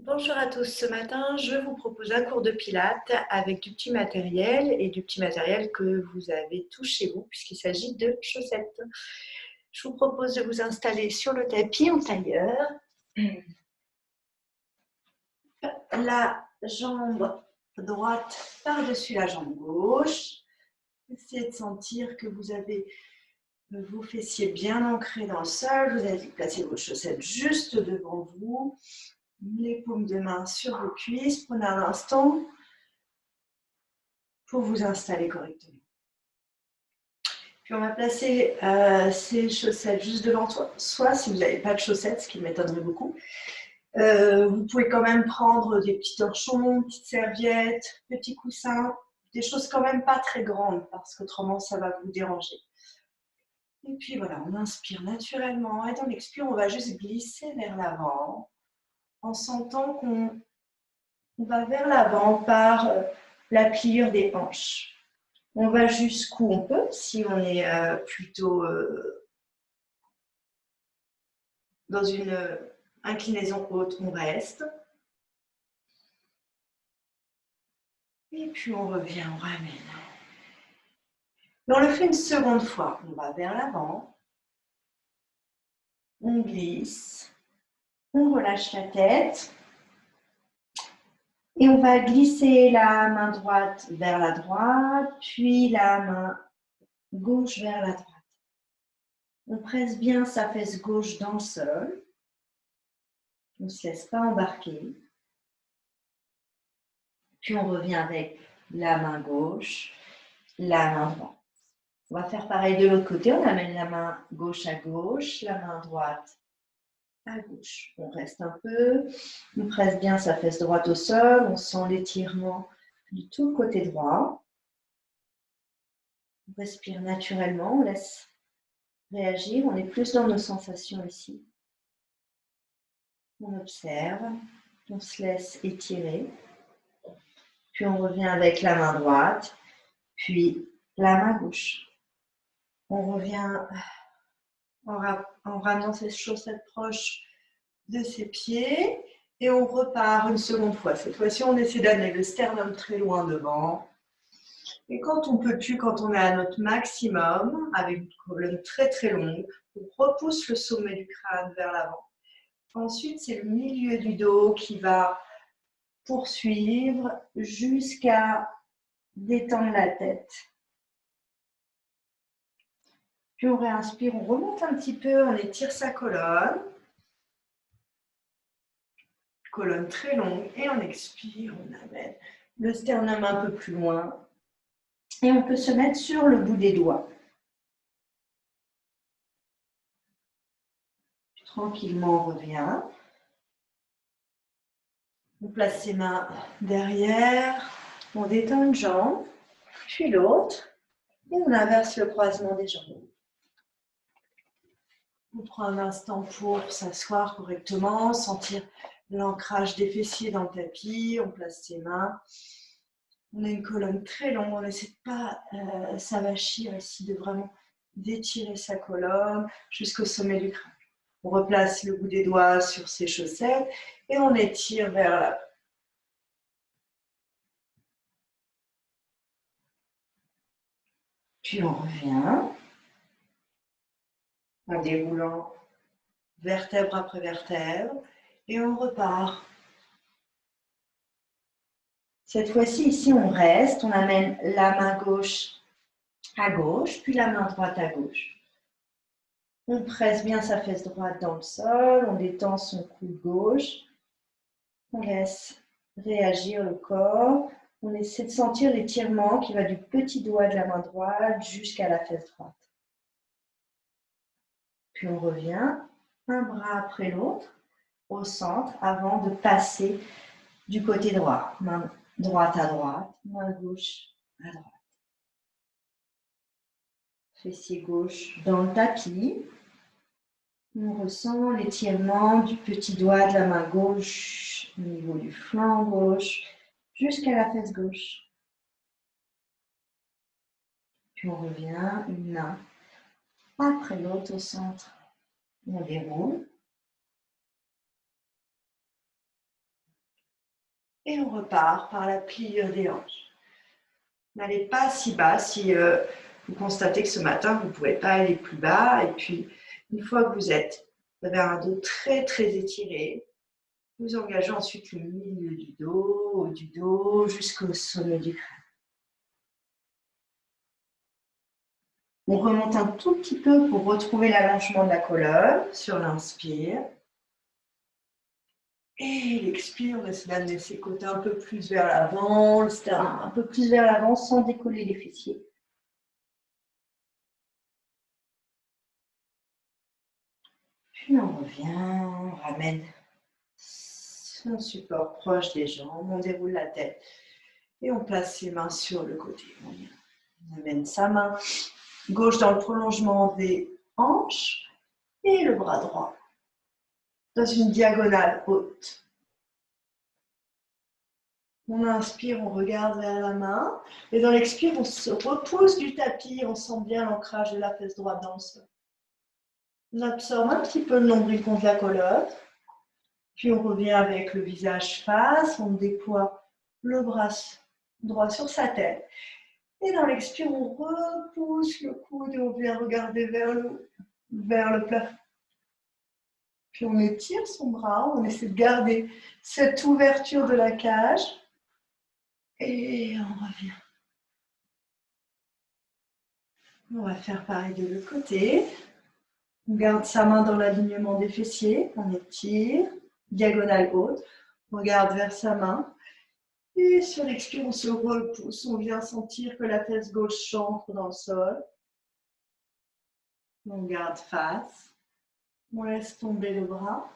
Bonjour à tous, ce matin je vous propose un cours de pilates avec du petit matériel et du petit matériel que vous avez tout chez vous puisqu'il s'agit de chaussettes. Je vous propose de vous installer sur le tapis en tailleur. La jambe droite par-dessus la jambe gauche. Essayez de sentir que vous avez vos fessiers bien ancrés dans le sol. Vous allez placer vos chaussettes juste devant vous. Les paumes de main sur vos cuisses. Prenez un instant pour vous installer correctement. Puis on va placer ces chaussettes juste devant soi, si vous n'avez pas de chaussettes, ce qui m'étonnerait beaucoup. Vous pouvez quand même prendre des petits torchons, petites serviettes, petits coussins, des choses quand même pas très grandes parce qu'autrement ça va vous déranger. Et puis voilà, on inspire naturellement et on expire, on va juste glisser vers l'avant en sentant qu'on va vers l'avant par la pliure des hanches. On va jusqu'où on peut, si on est plutôt dans une inclinaison haute, on reste. Et puis on revient, on ramène. Et on le fait une seconde fois. On va vers l'avant, on glisse, on relâche la tête. Et on va glisser la main droite vers la droite, puis la main gauche vers la droite. On presse bien sa fesse gauche dans le sol. On ne se laisse pas embarquer. Puis on revient avec la main gauche, la main droite. On va faire pareil de l'autre côté. On amène la main gauche à gauche, la main droite à gauche. On reste un peu. On presse bien sa fesse droite au sol. On sent l'étirement du tout le côté droit. On respire naturellement. On laisse réagir. On est plus dans nos sensations ici. On observe. On se laisse étirer. Puis on revient avec la main droite. Puis la main gauche. On revient en ramenant ses chaussettes proches de ses pieds et on repart une seconde fois. Cette fois-ci, on essaie d'amener le sternum très loin devant. Et quand on ne peut plus, quand on est à notre maximum, avec une colonne très très longue, on repousse le sommet du crâne vers l'avant. Ensuite, c'est le milieu du dos qui va poursuivre jusqu'à détendre la tête. Puis on réinspire, on remonte un petit peu, on étire sa colonne. Colonne très longue et on expire, on amène le sternum un peu plus loin et on peut se mettre sur le bout des doigts. Puis, tranquillement, on revient. On place ses mains derrière, on détend une jambe, puis l'autre et on inverse le croisement des jambes. On prend un instant pour s'asseoir correctement, sentir l'ancrage des fessiers dans le tapis, on place ses mains. On a une colonne très longue, on n'essaie de pas s'avachir ici, de vraiment d'étirer sa colonne jusqu'au sommet du crâne. On replace le bout des doigts sur ses chaussettes et on étire vers là. Puis on revient en déroulant vertèbre après vertèbre et on repart. Cette fois-ci, ici, on reste, on amène la main gauche à gauche, puis la main droite à gauche. On presse bien sa fesse droite dans le sol, on détend son coude gauche. On laisse réagir le corps. On essaie de sentir l'étirement qui va du petit doigt de la main droite jusqu'à la fesse droite. Puis on revient, un bras après l'autre, au centre, avant de passer du côté droit. Main droite à droite, main gauche à droite. Fessier gauche dans le tapis. On ressent l'étirement du petit doigt de la main gauche au niveau du flanc gauche jusqu'à la fesse gauche. Puis on revient, une main après l'autre au centre. On déroule. Et on repart par la pliure des hanches. N'allez pas si bas si vous constatez que ce matin, vous ne pouvez pas aller plus bas. Et puis, une fois que vous avez un dos très, très étiré, vous engagez ensuite le milieu du dos jusqu'au sommet du crâne. On remonte un tout petit peu pour retrouver l'allongement de la colonne sur l'inspire. Et l'expire, on essaie d'amener ses côtés un peu plus vers l'avant, le sternum un peu plus vers l'avant sans décoller les fessiers. Puis on revient, on ramène son support proche des jambes, on déroule la tête et on place ses mains sur le côté. On amène sa main gauche dans le prolongement des hanches et le bras droit dans une diagonale haute. On inspire, on regarde vers la main et dans l'expire, on se repousse du tapis, on sent bien l'ancrage de la fesse droite dans le sol. On absorbe un petit peu le nombril contre la colonne, puis on revient avec le visage face, on déploie le bras droit sur sa tête. Et dans l'expire, on repousse le coude et on vient regarder vers le plafond. Puis on étire son bras, on essaie de garder cette ouverture de la cage. Et on revient. On va faire pareil de l'autre côté. On garde sa main dans l'alignement des fessiers, on étire, diagonale haute. On regarde vers sa main. Et sur l'expire, on se repousse. On vient sentir que la fesse gauche s'ancre dans le sol. On garde face. On laisse tomber le bras.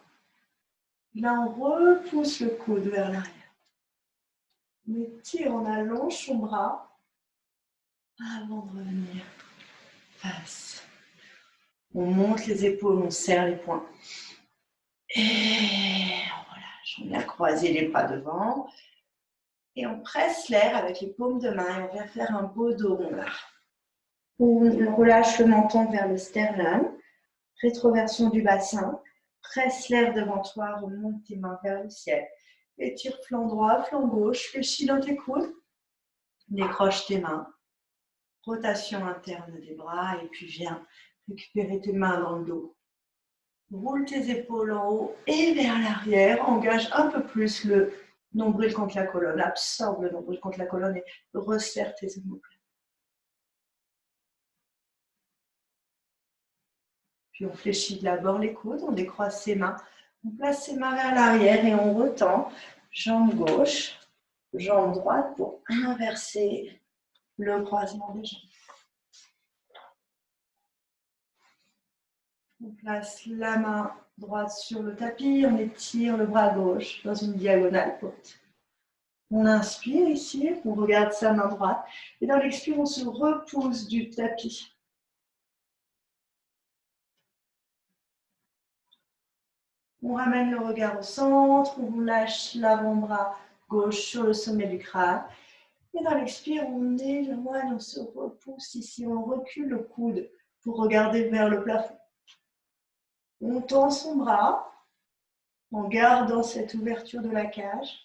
Là, on repousse le coude vers l'arrière. On étire, on allonge son bras avant de revenir face. On monte les épaules, on serre les poings. Et on relâche. On vient croiser les bras devant. Et on presse l'air avec les paumes de main et on vient faire un beau dos rond là. On relâche le menton vers le sternum, rétroversion du bassin, presse l'air devant toi, remonte tes mains vers le ciel. Étire flanc droit, flanc gauche, fléchis dans tes coudes, décroche tes mains, rotation interne des bras et puis viens récupérer tes mains dans le dos. Roule tes épaules en haut et vers l'arrière, engage un peu plus le nombril contre la colonne, absorbe le nombril contre la colonne et resserre tes omoplates. Puis on fléchit d'abord les coudes, on décroise ses mains, on place ses mains vers l'arrière et on retend jambe gauche, jambe droite pour inverser le croisement des jambes. On place la main droite sur le tapis, on étire le bras gauche dans une diagonale haute. On inspire ici, on regarde sa main droite et dans l'expire, on se repousse du tapis. On ramène le regard au centre, on lâche l'avant-bras gauche sur le sommet du crâne. Et dans l'expire, on éloigne, on se repousse ici, on recule le coude pour regarder vers le plafond. On tend son bras en gardant cette ouverture de la cage,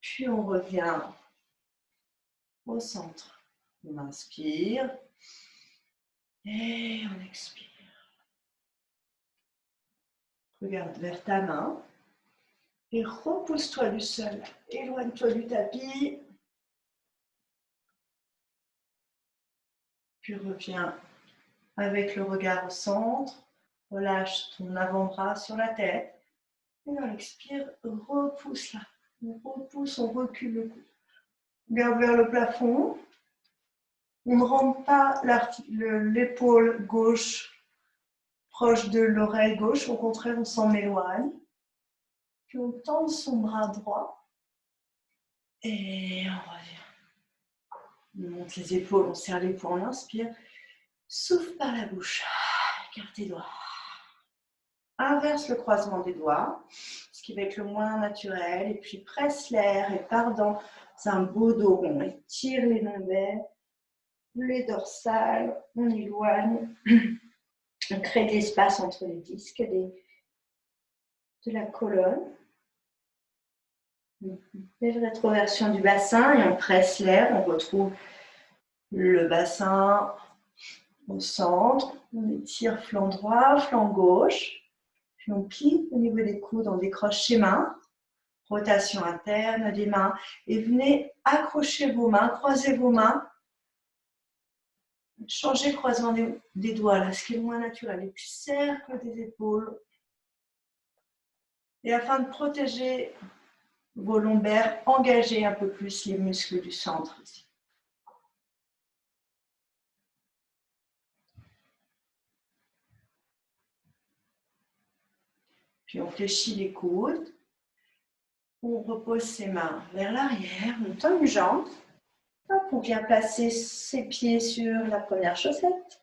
puis on revient au centre. On inspire et on expire. Regarde vers ta main et repousse-toi du sol. Éloigne-toi du tapis. Puis reviens avec le regard au centre. Relâche ton avant-bras sur la tête. Et dans l'expire, repousse là. On repousse, on recule le coude. Garde vers le plafond. On ne rentre pas l'épaule gauche proche de l'oreille gauche. Au contraire, on s'en éloigne. Puis on tend son bras droit. Et on revient. On monte les épaules, on serre les poings, on inspire. Souffle par la bouche. Écarte tes doigts. Inverse le croisement des doigts, ce qui va être le moins naturel. Et puis presse l'air et pars dans un beau dos rond. Étire les lombaires, les dorsales. On éloigne. On crée de l'espace entre les disques de la colonne. Lève rétroversion du bassin et on presse l'air. On retrouve le bassin au centre. On étire flanc droit, flanc gauche. Puis on plie au niveau des coudes, on décroche ses mains. Rotation interne des mains. Et venez accrocher vos mains, croiser vos mains. Changez le croisement des doigts, là, ce qui est le moins naturel. Et puis cercle des épaules. Et afin de protéger vos lombaires, engagez un peu plus les muscles du centre ici. Puis on fléchit les coudes. On repose ses mains vers l'arrière. On tend une jambe. Hop, on vient placer ses pieds sur la première chaussette.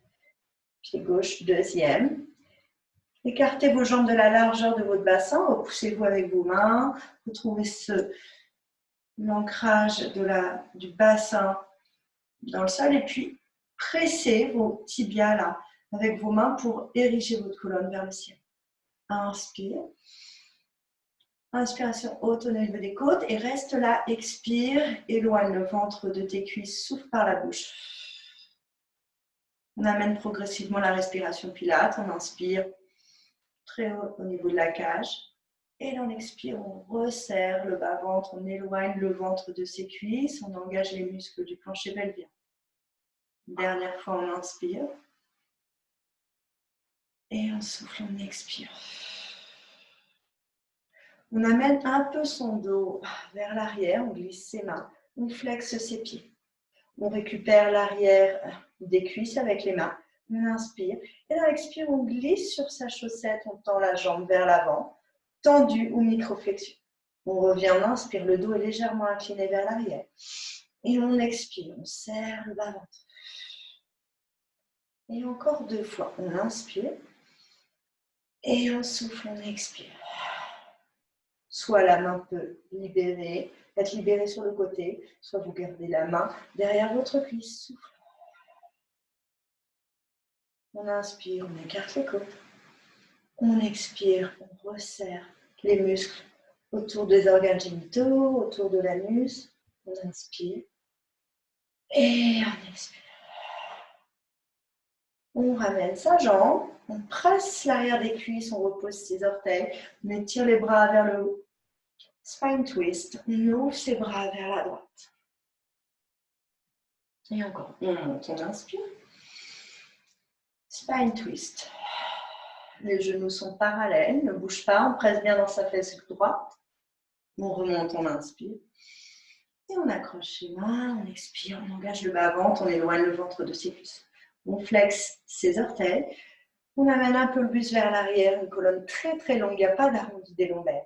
Pied gauche, deuxième. Écartez vos jambes de la largeur de votre bassin. Repoussez-vous avec vos mains. Retrouvez l'ancrage du bassin dans le sol. Et puis, pressez vos tibias là, avec vos mains pour ériger votre colonne vers le ciel. Inspire. Inspiration haute au niveau des côtes et reste là, expire, éloigne le ventre de tes cuisses, souffle par la bouche. On amène progressivement la respiration Pilates, on inspire très haut au niveau de la cage et on expire, on resserre le bas-ventre, on éloigne le ventre de ses cuisses, on engage les muscles du plancher pelvien. Dernière fois, on inspire et on souffle, on expire. On amène un peu son dos vers l'arrière, on glisse ses mains, on flexe ses pieds. On récupère l'arrière des cuisses avec les mains, on inspire. Et là, expire, on glisse sur sa chaussette, on tend la jambe vers l'avant, tendu ou microflexion. On revient, on inspire, le dos est légèrement incliné vers l'arrière. Et on expire, on serre le bas-ventre. Et encore 2 fois, on inspire. Et on souffle, on expire. Soit la main peut être libérée sur le côté, soit vous gardez la main derrière votre cuisse. Souffle. On inspire, on écarte les côtes. On expire, on resserre les muscles autour des organes génitaux, autour de l'anus. On inspire et on expire. On ramène sa jambe, on presse l'arrière des cuisses, on repose ses orteils, on étire les bras vers le haut. Spine twist, on ouvre ses bras vers la droite. Et encore, on monte, on inspire. Spine twist. Les genoux sont parallèles, ne bouge pas, on presse bien dans sa fesse droite. On remonte, on inspire. Et on accroche les mains, on expire, on engage le bas-ventre, on éloigne le ventre de ses cuisses. On flexe ses orteils. On amène un peu le buste vers l'arrière, une colonne très très longue, il n'y a pas d'arrondi des lombaires.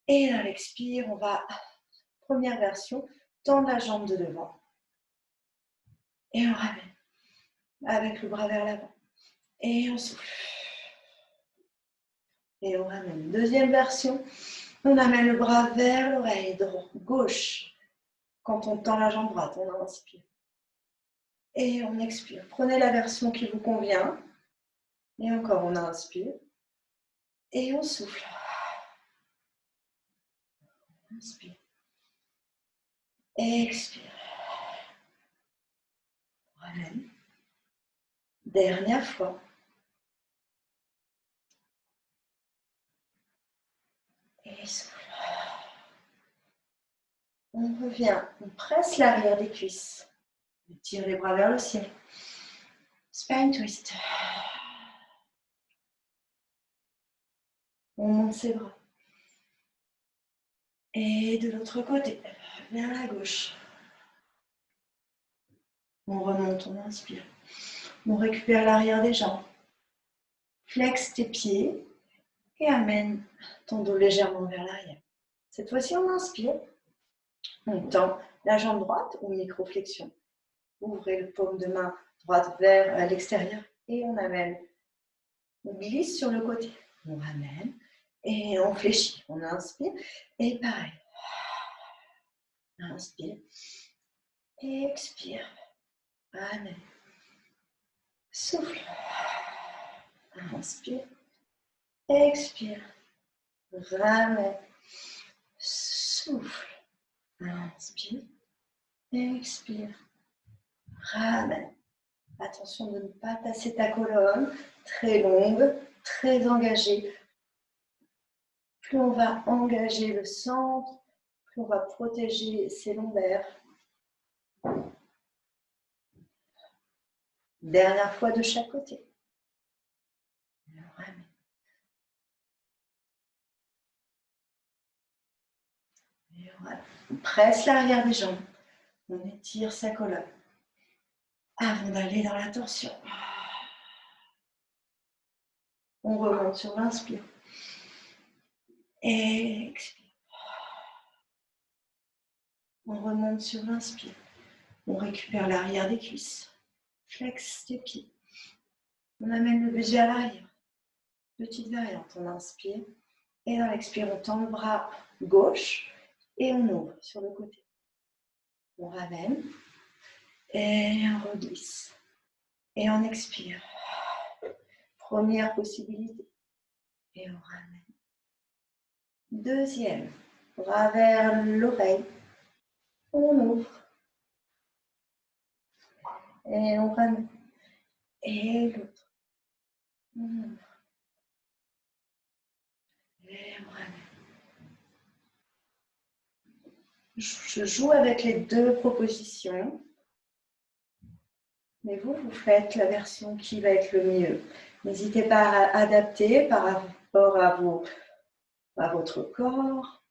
Et à l'expire, on va, première version, tendre la jambe de devant. Et on ramène avec le bras vers l'avant. Et on souffle. Et on ramène. Deuxième version, on amène le bras vers l'oreille gauche. Quand on tend la jambe droite, on inspire. Et on expire. Prenez la version qui vous convient. Et encore, on inspire. Et on souffle. Inspire. Expire. Ramène. Dernière fois. Et souffle. On revient. On presse l'arrière des cuisses. On tire les bras vers le ciel. Spine twist. On monte ses bras. Et de l'autre côté, vers la gauche. On remonte, on inspire. On récupère l'arrière des jambes. Flexe tes pieds et amène ton dos légèrement vers l'arrière. Cette fois-ci, on inspire. On tend la jambe droite ou microflexion. Ouvrez le paume de main droite vers l'extérieur et on amène. On glisse sur le côté. On ramène et on fléchit. On inspire et pareil. Inspire. Expire. Ramène. Souffle. Inspire. Expire. Ramène. Inspire. Expire. Ramène. Attention de ne pas tasser ta colonne. Très longue, très engagée. Plus on va engager le centre, plus on va protéger ses lombaires. Dernière fois de chaque côté. Et voilà. On presse l'arrière des jambes. On étire sa colonne. Avant d'aller dans la torsion. On remonte sur l'inspire. Expire. On remonte sur l'inspire. On récupère l'arrière des cuisses. Flex tes pieds. On amène le buste à l'arrière. Petite variante. On inspire. Et dans l'expire, on tend le bras gauche. Et on ouvre sur le côté. On ramène. Et on reglisse. Et on expire. Première possibilité. Et on ramène. Deuxième. Bras vers l'oreille. On ouvre. Et on ramène. Et l'autre. On ouvre. Et on ramène. Je joue avec les deux propositions. Mais vous faites la version qui va être le mieux. N'hésitez pas à adapter par rapport à votre corps,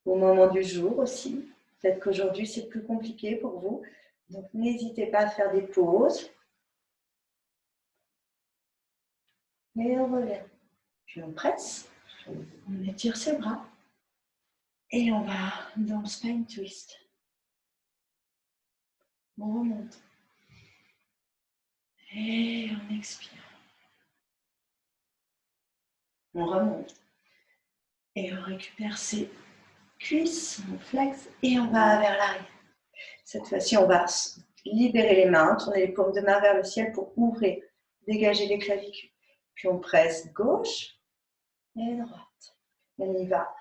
au moment du jour aussi. Peut-être qu'aujourd'hui, c'est plus compliqué pour vous. Donc, n'hésitez pas à faire des pauses. Et on revient. Puis on presse. On étire ses bras. Et on va dans le spine twist. On remonte. Et on expire. On remonte. Et on récupère ses cuisses, on flex et on va vers l'arrière. Cette fois-ci, on va libérer les mains, tourner les paumes de main vers le ciel pour ouvrir, dégager les clavicules. Puis on presse gauche et droite. On y va.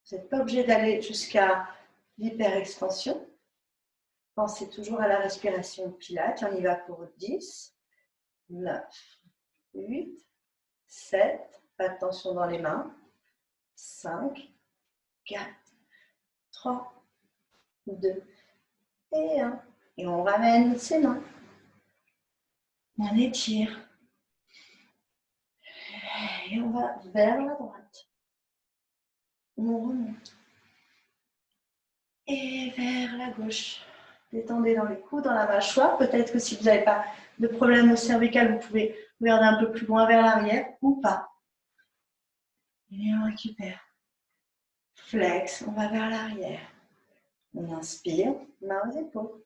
Vous n'êtes pas obligé d'aller jusqu'à l'hyperextension. Pensez toujours à la respiration pilates. On y va pour 10, 9, 8, 7. Pas de tension dans les mains. 5, 4, 3, 2 et 1. Et on ramène ses mains. On étire. Et on va vers la droite. On remonte. Et vers la gauche. Détendez dans les coudes, dans la mâchoire. Peut-être que si vous n'avez pas de problème au cervical, vous pouvez regarder un peu plus loin vers l'arrière ou pas. Et on récupère. Flex, on va vers l'arrière. On inspire, main aux épaules.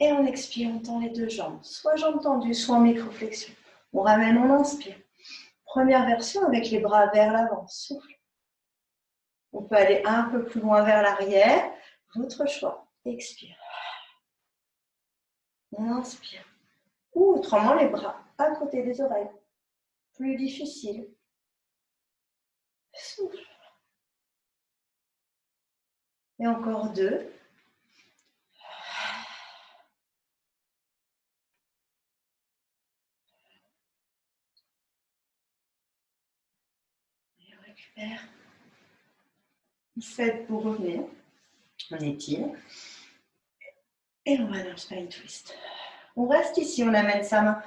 Et on expire, on tend les deux jambes. Soit jambes tendues, soit en microflexion. On ramène, on inspire. Première version avec les bras vers l'avant. Souffle. On peut aller un peu plus loin vers l'arrière. Votre choix. Expire. On inspire. Ou autrement, les bras à côté des oreilles. Plus difficile. Souffle. Et encore 2. Et on récupère. 7 pour revenir. On étire. Et on va dans le spine twist. On reste ici, on amène sa main,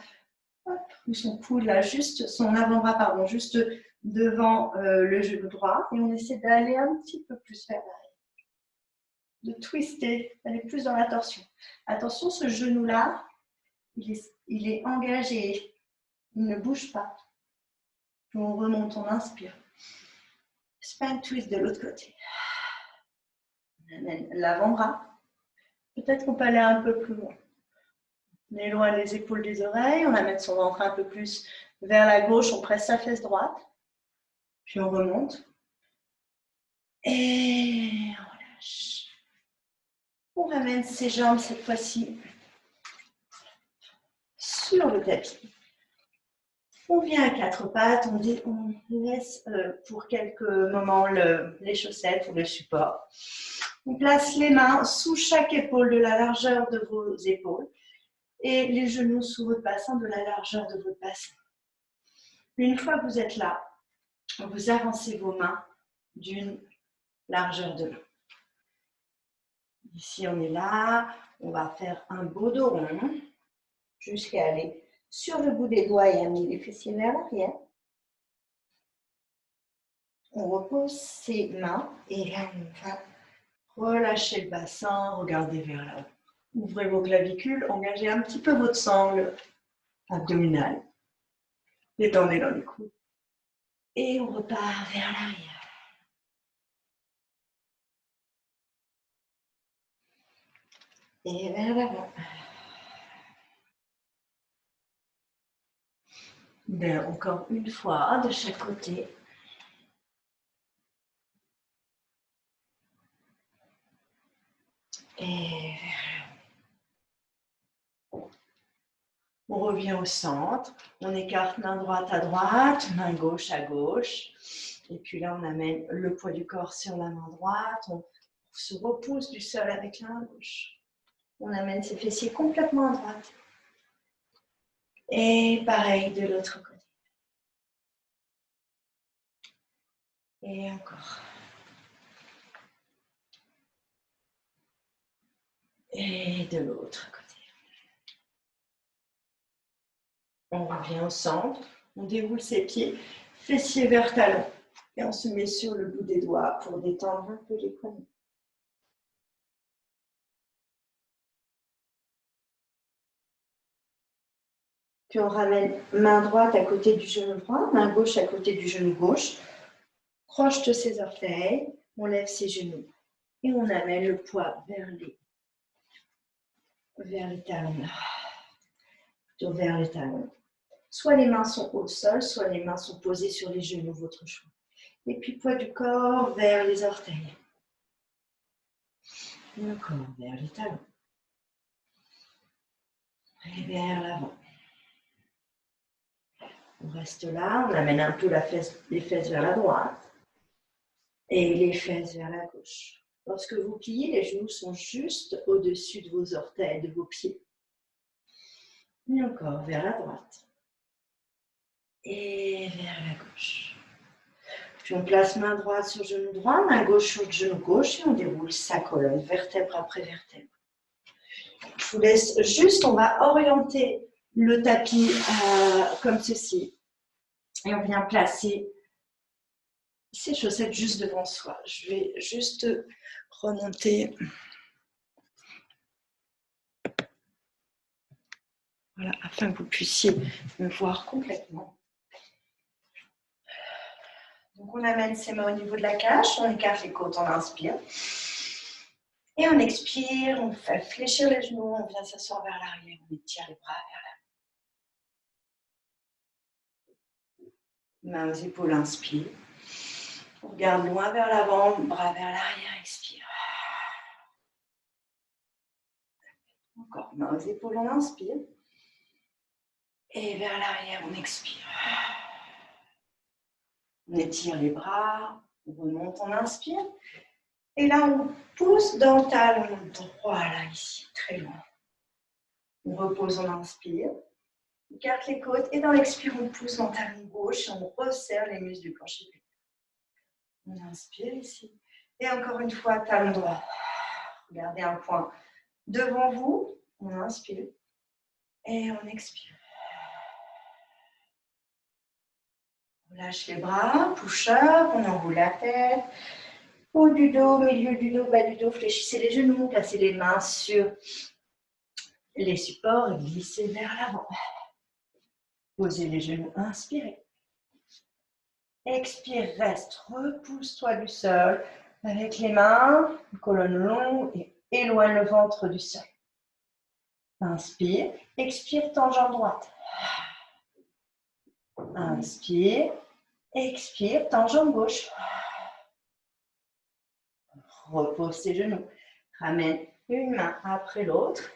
hop, ou son coude là, juste son avant-bras, pardon, juste devant le genou droit. Et on essaie d'aller un petit peu plus vers l'arrière. De twister, d'aller plus dans la torsion. Attention, ce genou-là, il est engagé, il ne bouge pas. On remonte, on inspire. Spine twist de l'autre côté. On amène l'avant-bras. Peut-être qu'on peut aller un peu plus loin. On éloigne les épaules des oreilles, on amène son ventre un peu plus vers la gauche, on presse sa fesse droite. Puis on remonte. Et on relâche. On ramène ses jambes cette fois-ci sur le tapis. On vient à quatre pattes, on laisse pour quelques moments les chaussettes ou le support. On place les mains sous chaque épaule de la largeur de vos épaules et les genoux sous votre bassin de la largeur de votre bassin. Une fois que vous êtes là, vous avancez vos mains d'une largeur de main. Ici, on est là, on va faire un beau dos rond jusqu'à aller sur le bout des doigts et amener les fessiers vers l'arrière. On repose ses mains et là, on va relâcher le bassin, regardez vers là. Ouvrez vos clavicules, engagez un petit peu votre sangle abdominale. Détendez dans les coudes. Et on repart vers l'arrière. Et vers l'avant. Bien, encore une fois, de chaque côté. Et on revient au centre. On écarte main droite à droite, main gauche à gauche. Et puis là, on amène le poids du corps sur la main droite. On se repousse du sol avec la main gauche. On amène ses fessiers complètement à droite. Et pareil de l'autre côté. Et encore. Et de l'autre côté. On revient au centre. On déroule ses pieds, fessiers vers talons. Et on se met sur le bout des doigts pour détendre un peu les poignets. Puis on ramène main droite à côté du genou droit, main gauche à côté du genou gauche. Croche ses orteils, on lève ses genoux et on amène le poids vers les talons. Plutôt vers les talons. Soit les mains sont au sol, soit les mains sont posées sur les genoux, votre choix. Et puis poids du corps vers les orteils. Et encore vers les talons. Et vers l'avant. On reste là, on amène un peu les fesses vers la droite et les fesses vers la gauche. Lorsque vous pliez, les genoux sont juste au-dessus de vos orteils, de vos pieds. Et encore vers la droite et vers la gauche. Puis on place main droite sur genou droit, main gauche sur genou gauche et on déroule sa colonne, vertèbre après vertèbre. Je vous laisse juste, on va orienter le tapis comme ceci. Et on vient placer ces chaussettes juste devant soi. Je vais juste remonter. Voilà, afin que vous puissiez me voir complètement. Donc on amène ses mains au niveau de la cage, on écarte les côtes, on inspire. Et on expire, on fait fléchir les genoux, on vient s'asseoir vers l'arrière, on étire les bras vers l'avant. Mains aux épaules, inspire. On regarde loin vers l'avant, bras vers l'arrière, expire. Encore, mains aux épaules, on inspire. Et vers l'arrière, on expire. On étire les bras, on remonte, on inspire. Et là, on pousse dans le talon droit, là, ici, très loin. On repose, on inspire. On écarte les côtes et dans l'expire, on pousse dans le talon gauche et on resserre les muscles du plancher. On inspire ici. Et encore une fois, talon droit. Regardez un point devant vous. On inspire et on expire. On lâche les bras, push-up, on enroule la tête. Haut du dos, milieu du dos, bas du dos, fléchissez les genoux, placez les mains sur les supports et glissez vers l'avant. Posez les genoux, inspirez. Expire, reste, repousse-toi du sol avec les mains, colonne longue et éloigne le ventre du sol. Inspire, expire, tangente droite. Inspire, expire, tangente gauche. Repose tes genoux. Ramène une main après l'autre.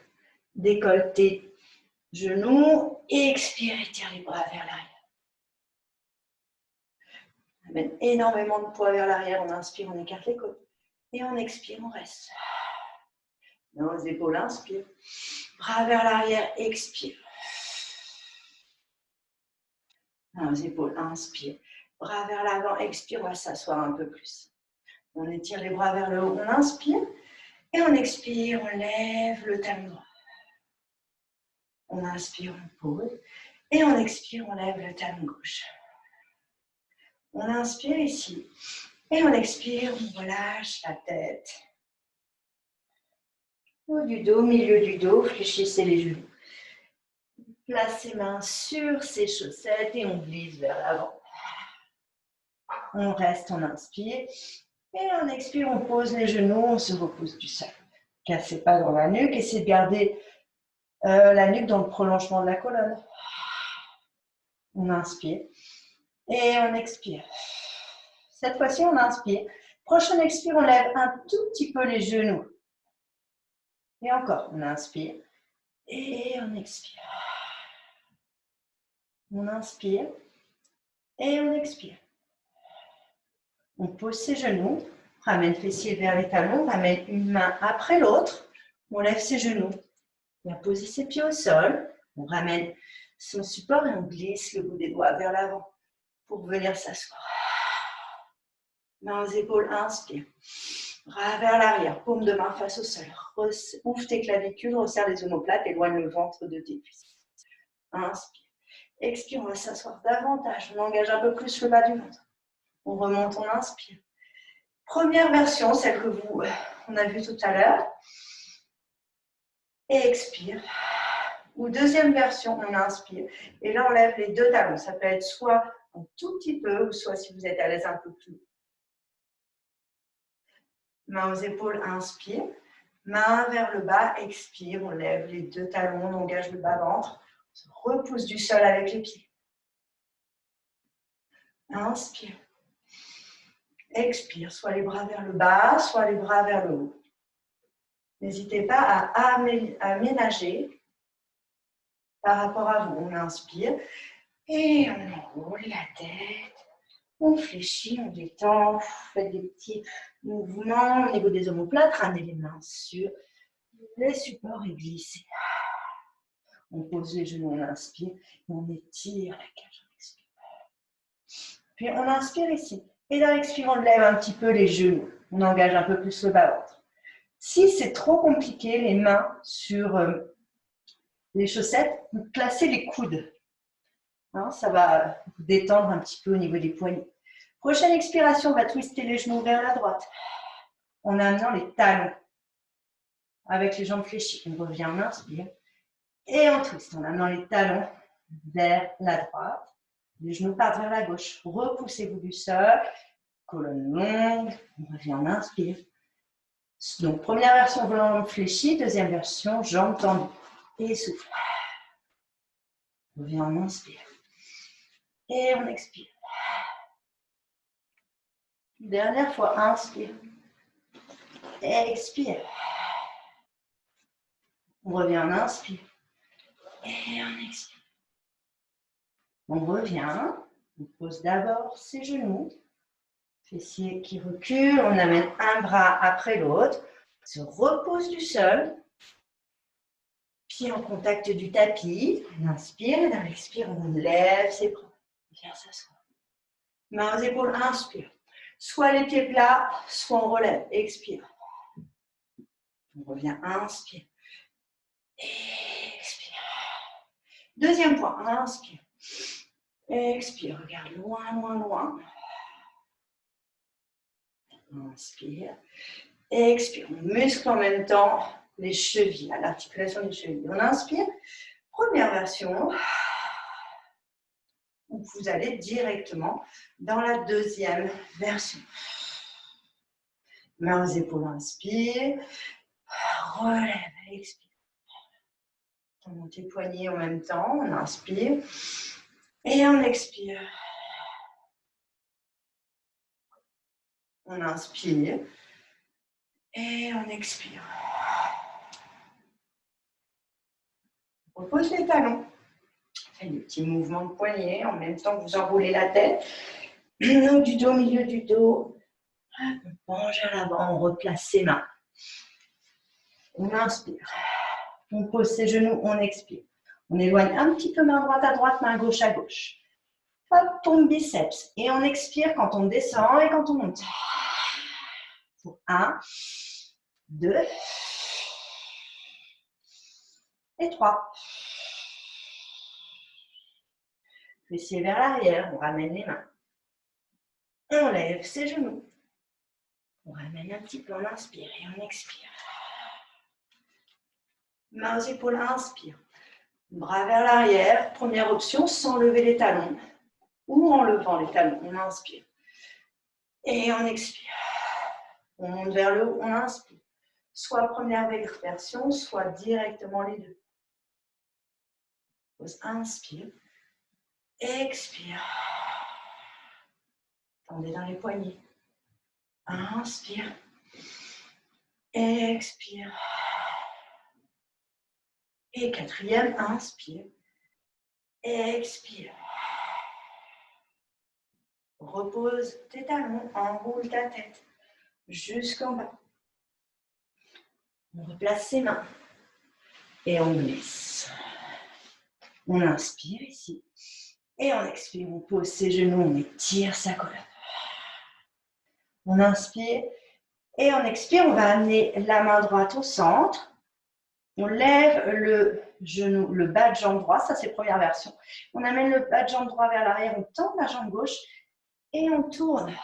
Décolle tes genoux. Expire, étire les bras vers l'arrière. mène énormément de poids vers l'arrière. On inspire, on écarte les côtes. Et on expire, on reste. Mains aux épaules, inspire. Bras vers l'arrière, expire. Mains aux épaules, inspire. Bras vers l'avant, expire. On va s'asseoir un peu plus. On étire les bras vers le haut, on inspire. Et on expire, on lève le talon droit. On inspire, on pose. Et on expire, on lève le talon gauche. On inspire ici. Et on expire, on relâche la tête. Haut du dos, milieu du dos, fléchissez les genoux. Placez mains sur ses chaussettes et on glisse vers l'avant. On reste, on inspire. Et on expire, on pose les genoux, on se repose du sol. Cassez pas dans la nuque, essayez de garder la nuque dans le prolongement de la colonne. On inspire et on expire. Cette fois-ci, on inspire. Prochaine expire, on lève un tout petit peu les genoux. Et encore, on inspire et on expire. On inspire et on expire. On pose ses genoux, ramène fessier vers les talons, ramène une main après l'autre. On lève ses genoux. On va poser ses pieds au sol. On ramène son support et on glisse le bout des doigts vers l'avant pour venir s'asseoir. Mains aux épaules, inspire. Bras vers l'arrière, paume de main face au sol. Ouvre tes clavicules, resserre les omoplates, éloigne le ventre de tes cuisses. Inspire. Expire, on va s'asseoir davantage. On engage un peu plus le bas du ventre. On remonte, on inspire. Première version, celle que on a vue tout à l'heure. Et expire. Ou deuxième version, on inspire. Et là, on lève les deux talons. Ça peut être soit un tout petit peu, ou soit si vous êtes à l'aise un peu plus. Main aux épaules, inspire. Main vers le bas, expire. On lève les deux talons, on engage le bas-ventre. On se repousse du sol avec les pieds. Inspire. Expire. Soit les bras vers le bas, soit les bras vers le haut. N'hésitez pas à aménager par rapport à vous. On inspire et on enroule la tête. On fléchit, on détend, faites des petits mouvements au niveau des omoplates, ramenez les mains sur les supports et glissez. On pose les genoux, on inspire et on étire la cage, on expire. Puis on inspire ici. Et dans l'expire, on lève un petit peu les genoux. On engage un peu plus le bas-ventre. Si c'est trop compliqué, les mains sur les chaussettes, vous placez les coudes. Hein, ça va vous détendre un petit peu au niveau des poignets. Prochaine expiration, on va twister les genoux vers la droite en amenant les talons avec les jambes fléchies. On revient, on inspire et on twist en amenant les talons vers la droite. Les genoux partent vers la gauche. Repoussez-vous du sol. Colonne longue. On revient, on inspire. Donc, première version, jambes fléchies. Deuxième version, jambes tendues. Et souffle. On revient, on inspire. Et on expire. Dernière fois, inspire. Expire. On revient, on inspire. Et on expire. On revient. On pose d'abord ses genoux. Fessiers qui reculent. On amène un bras après l'autre. On se repose du sol. Pieds en contact du tapis. On inspire et dans l'expire, on lève ses bras. On vient s'asseoir. Mains aux épaules, inspire. Soit les pieds plats, soit on relève. Expire. On revient, inspire. Expire. Deuxième point, inspire. Expire, regarde loin, loin, loin. Inspire. Expire. On muscle en même temps les chevilles, l'articulation des chevilles. On inspire. Première version. Vous allez directement dans la deuxième version. Mains aux épaules, inspire. Relève, expire. On monte les poignets en même temps. On inspire. Et on expire. On inspire. Et on expire. On repose les talons. Faites des petits mouvements de poignets en même temps que vous enroulez la tête. Donc, du dos, milieu du dos. On penche vers l'avant, on replace ses mains. On inspire. On pose ses genoux, on expire. On éloigne un petit peu main droite à droite, main gauche à gauche. Hop, tombe biceps. Et on expire quand on descend et quand on monte. Pour 1, 2 et 3. Fessiers vers l'arrière, on ramène les mains. On lève ses genoux. On ramène un petit peu, on inspire et on expire. Mains aux épaules, inspire. Bras vers l'arrière. Première option, sans lever les talons ou en levant les talons. On inspire. Et on expire. On monte vers le haut, on inspire. Soit première version, soit directement les deux. Inspire. Expire. Tendez dans les poignets. Inspire. Expire. Et quatrième, inspire. Expire. Repose tes talons, enroule ta tête jusqu'en bas. On replace ses mains et on glisse. On inspire ici et on expire. On pose ses genoux, on étire sa colonne. On inspire et on expire. On va amener la main droite au centre. On lève le genou, le bas de jambe droit, ça c'est première version. On amène le bas de jambe droit vers l'arrière, on tend la jambe gauche et on tourne.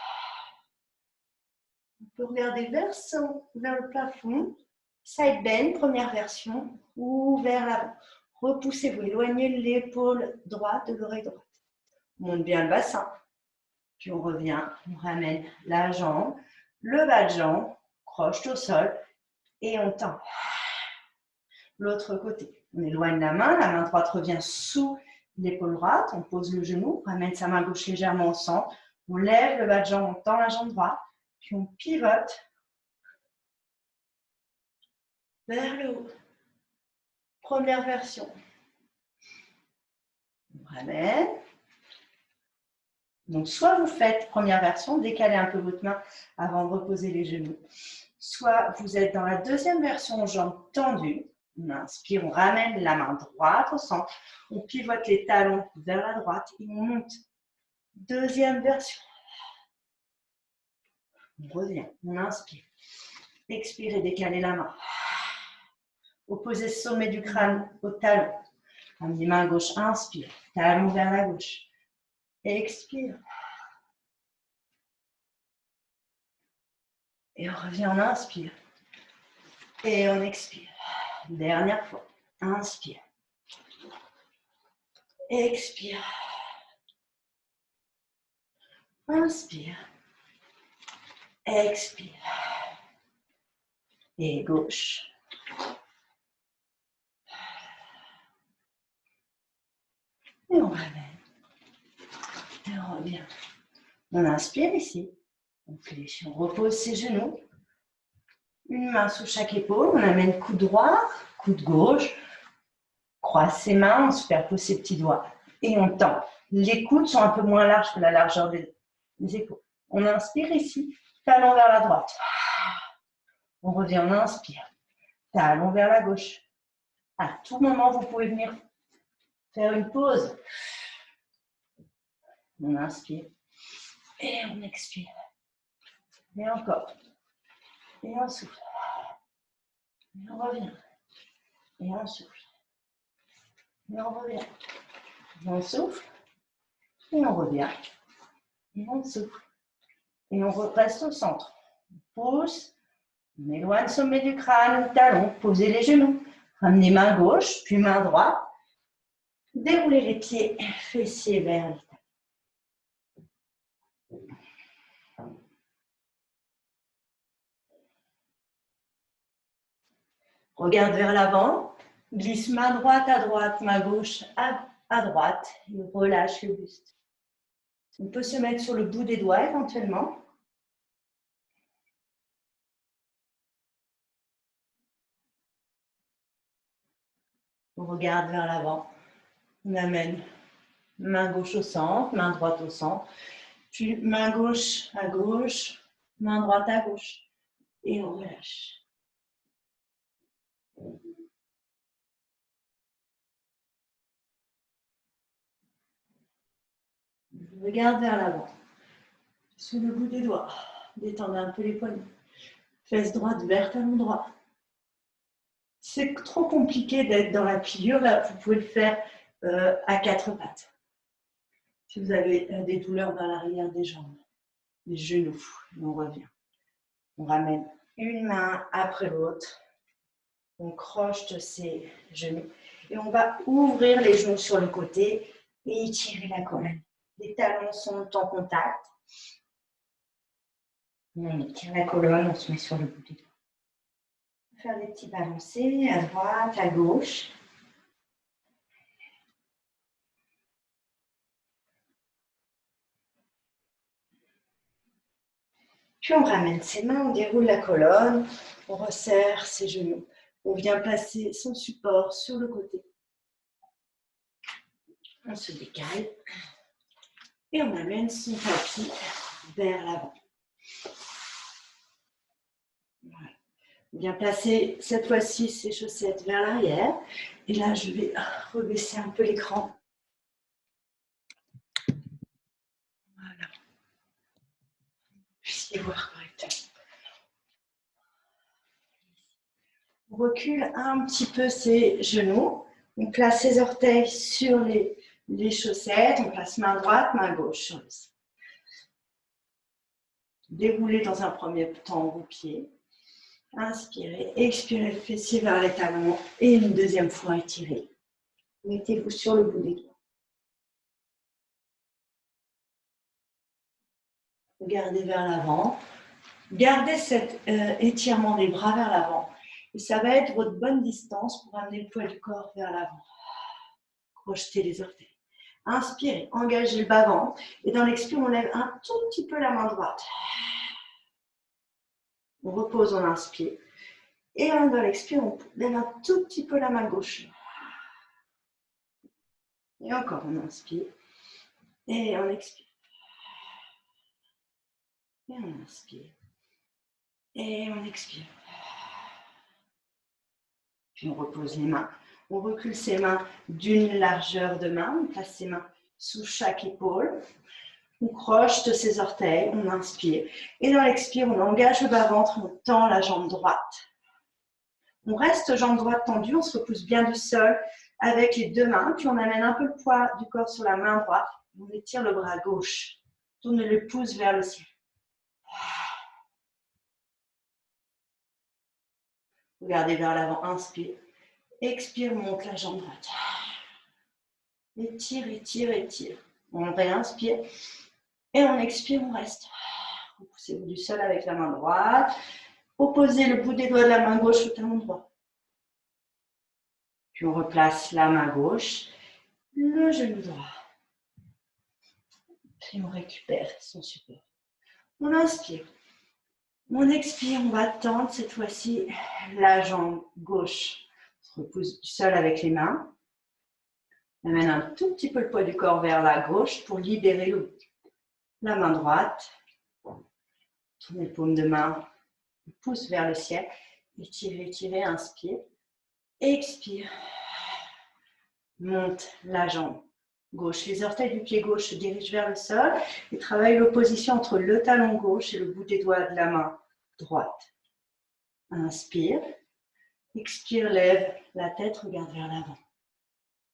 On peut regarder vers le plafond, side bend, première version, ou vers l'avant. Repoussez-vous, éloignez l'épaule droite de l'oreille droite. On monte bien le bassin, puis on revient, on ramène la jambe, le bas de jambe, croche au sol et on tend. L'autre côté, on éloigne la main droite revient sous l'épaule droite, on pose le genou, on ramène sa main gauche légèrement au centre, on lève le bas de jambe, on tend la jambe droite, puis on pivote vers le haut. Première version. On ramène. Donc, soit vous faites première version, décalez un peu votre main avant de reposer les genoux. Soit vous êtes dans la deuxième version, jambes tendues. On inspire, on ramène la main droite au centre. On pivote les talons vers la droite et on monte. Deuxième version. On revient, on inspire. Expirez, décalez la main. Opposez le sommet du crâne au talon. Amenez main gauche, inspire. Talon vers la gauche. Expire. Et on revient, on inspire. Et on expire. Dernière fois. Inspire. Expire. Inspire. Expire. Et gauche. Et on ramène. Et on revient. On inspire ici. On repose ses genoux. Une main sous chaque épaule. On amène coude droit, coude gauche. Croise ses mains, on superpose ses petits doigts. Et on tend. Les coudes sont un peu moins larges que la largeur des épaules. On inspire ici. Talon vers la droite. On revient, on inspire. Talon vers la gauche. À tout moment, vous pouvez venir faire une pause. On inspire. Et on expire. Et encore. Et on souffle. Et on revient. Et on souffle. Et on revient. Et on souffle. Et on revient. Et on souffle. Et on reste au centre. On pousse. On éloigne le sommet du crâne, le talon. Posez les genoux. Ramenez main gauche, puis main droite. Déroulez les pieds, fessiers vers les talons. Regarde vers l'avant, glisse main droite à droite, main gauche à droite et relâche le buste. On peut se mettre sur le bout des doigts éventuellement. On regarde vers l'avant. On amène main gauche au centre, main droite au centre. Puis main gauche à gauche, main droite à gauche. Et on relâche. Regarde vers l'avant. Sous le bout des doigts. Détendez un peu les poignets. Fesse droite vers talon droit. C'est trop compliqué d'être dans la pliure. Là, vous pouvez le faire à quatre pattes. Si vous avez des douleurs dans l'arrière des jambes, les genoux, on revient. On ramène une main après l'autre. On croche ses genoux. Et on va ouvrir les genoux sur le côté et étirer la colonne. Les talons sont en contact. On étire la colonne, on se met sur le bout des doigts. On va faire des petits balancés à droite, à gauche. Puis on ramène ses mains, on déroule la colonne, on resserre ses genoux. On vient placer son support sur le côté. On se décale et on amène son tapis vers l'avant. Voilà. On vient placer cette fois-ci ses chaussettes vers l'arrière. Et là, je vais rebaisser un peu l'écran. Voilà. Puissiez voir correctement. On recule un petit peu ses genoux. On place ses orteils sur les chaussettes. On place main droite, main gauche sur le sol. Déroulez dans un premier temps vos pieds. Inspirez, expirez le fessier vers les talons. Et une deuxième fois, étirez. Mettez-vous sur le bout des doigts. Regardez vers l'avant. Gardez cet étirement des bras vers l'avant. Et ça va être votre bonne distance pour amener le poids du corps vers l'avant. Crochetez les orteils. Inspirez, engagez le bas-ventre. Et dans l'expire, on lève un tout petit peu la main droite. On repose, on inspire. Et dans l'expire, on lève un tout petit peu la main gauche. Et encore, on inspire. Et on expire. Et on inspire. Et on expire. Puis on repose les mains. On recule ses mains d'une largeur de main. On place ses mains sous chaque épaule. On croche ses orteils. On inspire. Et dans l'expire, on engage le bas-ventre. On tend la jambe droite. On reste jambe droite tendue. On se repousse bien du sol avec les deux mains. Puis on amène un peu le poids du corps sur la main droite. On étire le bras gauche. Tourne le pouce vers le ciel. Regardez vers l'avant, inspire. Expire, monte la jambe droite. Étire, étire, étire. On réinspire. Et on expire, on reste. Repoussez-vous du sol avec la main droite. Opposez le bout des doigts de la main gauche au talon droit. Puis on replace la main gauche, le genou droit. Puis on récupère son support. On inspire. On expire, on va tendre cette fois-ci la jambe gauche. On se repousse du sol avec les mains. On amène un tout petit peu le poids du corps vers la gauche pour libérer le bout. La main droite. Tournez les paumes de main. Pouce vers le ciel. Étirez, étirez, inspire. Expire. Monte la jambe gauche. Les orteils du pied gauche se dirigent vers le sol et travaillent l'opposition entre le talon gauche et le bout des doigts de la main droite. Inspire. Expire, lève la tête, regarde vers l'avant.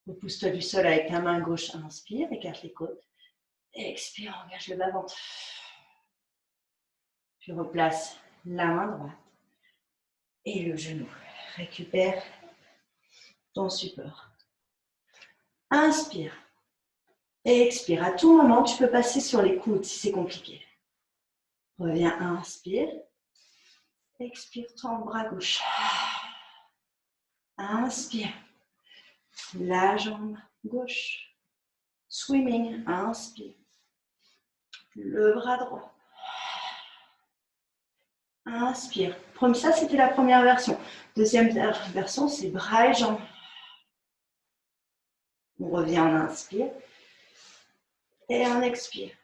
Repousse-toi du sol avec la main gauche. Inspire, écarte les côtes. Expire, engage le bas-ventre. Puis replace la main droite et le genou. Récupère ton support. Inspire. Et expire. À tout moment, tu peux passer sur les coudes si c'est compliqué. Reviens, inspire. Expire, tends le bras gauche. Inspire. La jambe gauche. Swimming. Inspire. Le bras droit. Inspire. Ça, c'était la première version. Deuxième version, c'est bras et jambes. On revient, on inspire. Et on expire.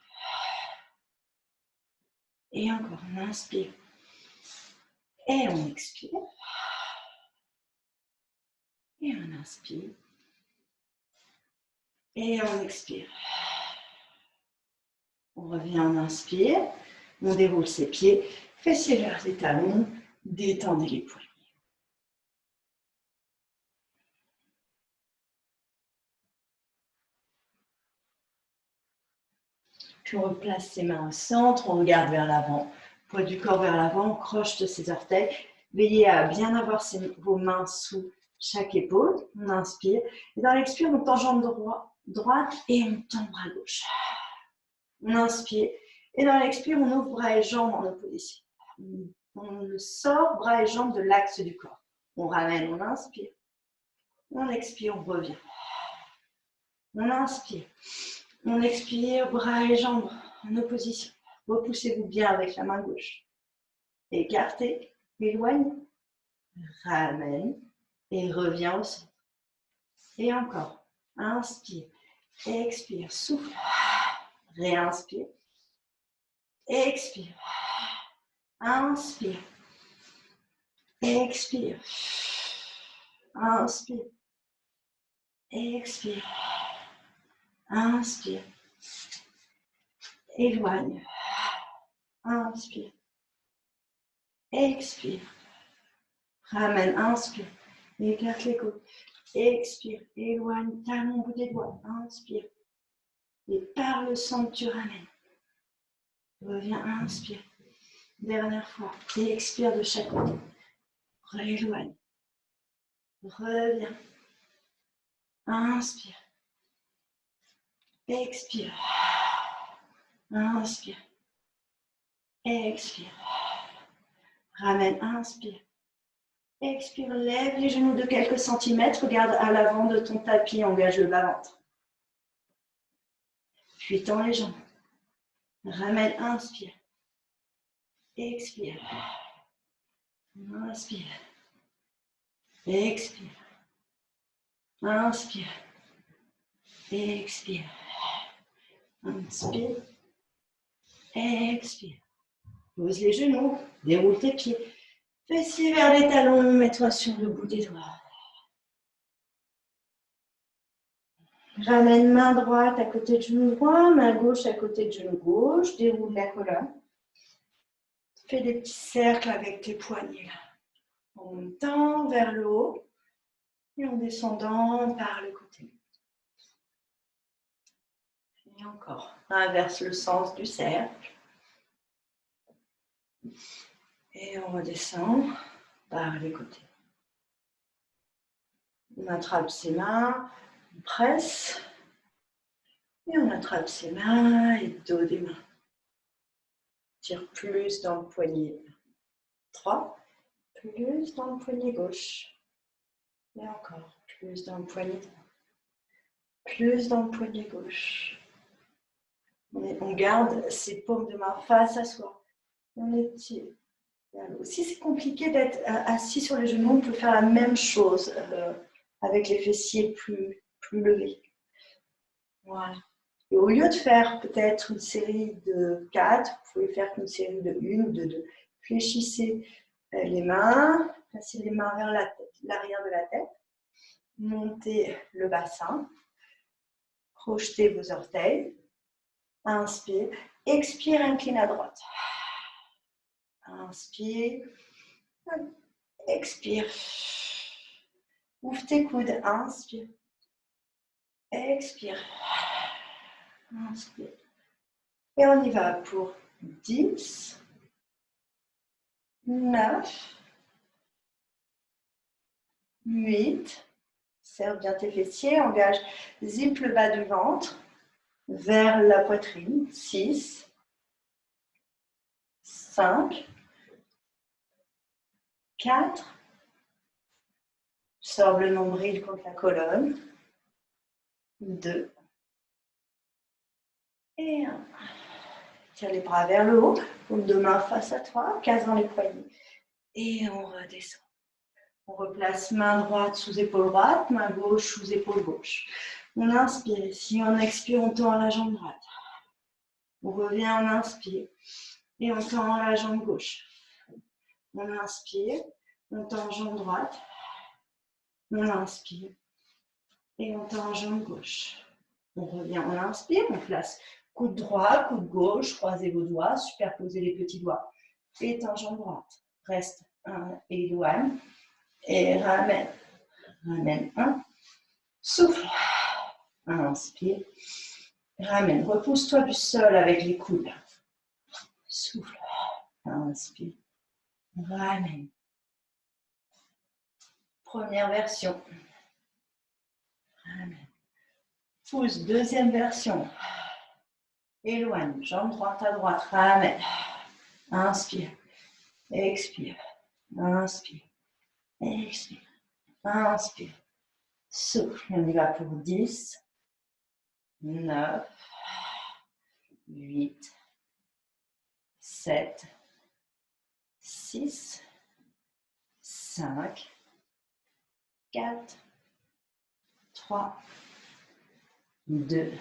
Et encore, on inspire. Et on expire. Et on inspire. Et on expire. On revient, on inspire. On déroule ses pieds. Fessiers vers les talons. Détendez les poignets. Puis on replace ses mains au centre. On regarde vers l'avant. Poids du corps vers l'avant. On croche de ses orteils. Veillez à bien avoir vos mains sous chaque épaule. On inspire. Et dans l'expire, on tend jambe droite et on tend bras gauche. On inspire. Et dans l'expire, on ouvre bras et jambes en opposition. On sort bras et jambes de l'axe du corps. On ramène, on inspire. On expire, on revient. On inspire. On expire, bras et jambes en opposition. Repoussez-vous bien avec la main gauche. Écartez, éloignez. Ramène et revient au centre. Et encore. Inspire. Expire. Souffle. Réinspire. Expire. Inspire. Expire. Inspire. Expire. Inspire. Éloigne. Inspire. Expire. Ramène. Inspire. Écarte les côtes. Expire. Éloigne. Talon au bout des doigts. Inspire. Et par le centre, tu ramènes. Reviens. Inspire. Dernière fois. Et expire de chaque côté. Rééloigne. Reviens. Inspire. Expire. Inspire. Expire. Ramène. Inspire. Expire. Lève les genoux de quelques centimètres. Regarde à l'avant de ton tapis. Engage le bas-ventre. Puis tends les jambes. Ramène. Inspire. Expire. Inspire. Expire. Inspire. Expire. Inspire. Expire. Pose les genoux. Déroule tes pieds. Fessiers vers les talons. Mets-toi sur le bout des doigts. Ramène main droite à côté de genou droit. Main gauche à côté de genou gauche. Déroule la colonne. Fais des petits cercles avec tes poignets. En montant vers le haut. Et en descendant par le côté. Et encore. Inverse le sens du cercle. Et on redescend par les côtés. On attrape ses mains, on presse. Et on attrape ses mains et dos des mains. Tire plus dans le poignet droit, plus dans le poignet gauche. Et encore, plus dans le poignet droit, plus dans le poignet gauche. On garde ses paumes de main face à soi. On étire. Si c'est compliqué d'être assis sur les genoux, on peut faire la même chose avec les fessiers plus levés. Voilà. Et au lieu de faire peut-être une série de 4, vous pouvez faire une série de 1 ou de 2. Fléchissez les mains, placez les mains vers l'arrière de la tête, montez le bassin, projetez vos orteils, inspire, expire, incline à droite. Inspire, expire, ouvre tes coudes, inspire, expire, inspire. Et on y va pour 10, 9, 8, serre bien tes fessiers, engage, zip le bas du ventre vers la poitrine, 6, 5, 4, sors le nombril contre la colonne, 2, et 1. Tire les bras vers le haut, paume de main face à toi, casant les poignets. Et on redescend. On replace main droite sous épaule droite, main gauche sous épaule gauche. On inspire ici, on expire, on tend la jambe droite. On revient, on inspire. Et on tend la jambe gauche. On inspire, on tend jambe droite. On inspire et on tend jambe gauche. On revient, on inspire, on place coude droit, coude gauche, croisez vos doigts, superposez les petits doigts. Et tend jambe droite. Reste un, éloigne et ramène. Ramène un, souffle. Inspire, ramène. Repousse-toi du sol avec les coudes. Souffle. Inspire, ramène. Première version. Ramène. Pousse, deuxième version. Éloigne, jambe droite à droite, ramène. Inspire, expire, inspire, expire, inspire. Souffle, on y va pour 10, 9, 8, 7, 6, 5, 4, 3, 2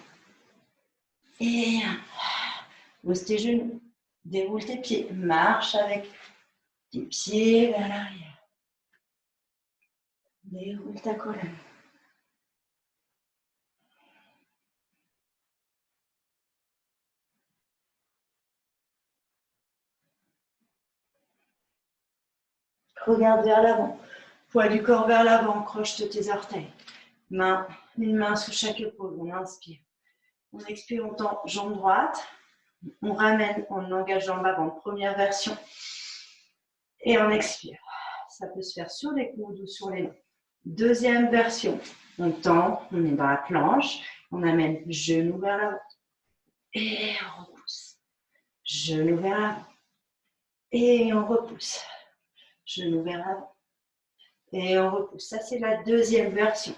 et 1. Pose tes genoux, déroule tes pieds, marche avec tes pieds vers l'arrière. Déroule ta colonne. Regarde vers l'avant. Poids du corps vers l'avant, croche tes orteils. Une main sous chaque épaule, on inspire. On expire, on tend jambe droite. On ramène, on engage jambe avant, première version. Et on expire. Ça peut se faire sur les coudes ou sur les mains. Deuxième version. On tend, on est dans la planche. On amène genou vers l'avant. Et on repousse. Genou vers l'avant. Et on repousse. Genou vers l'avant. Et on repousse. Ça, c'est la deuxième version.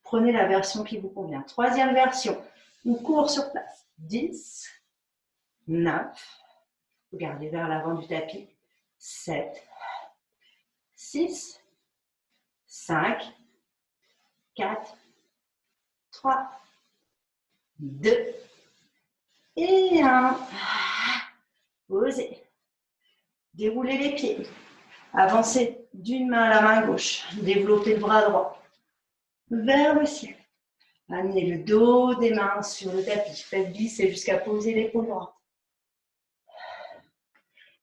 Prenez la version qui vous convient. Troisième version. On court sur place. 10, 9. Regardez vers l'avant du tapis. 7, 6, 5, 4, 3, 2 et 1. Posez. Déroulez les pieds. Avancez d'une main à la main gauche. Développez le bras droit vers le ciel. Amenez le dos des mains sur le tapis. Faites glisser jusqu'à poser l'épaule droite.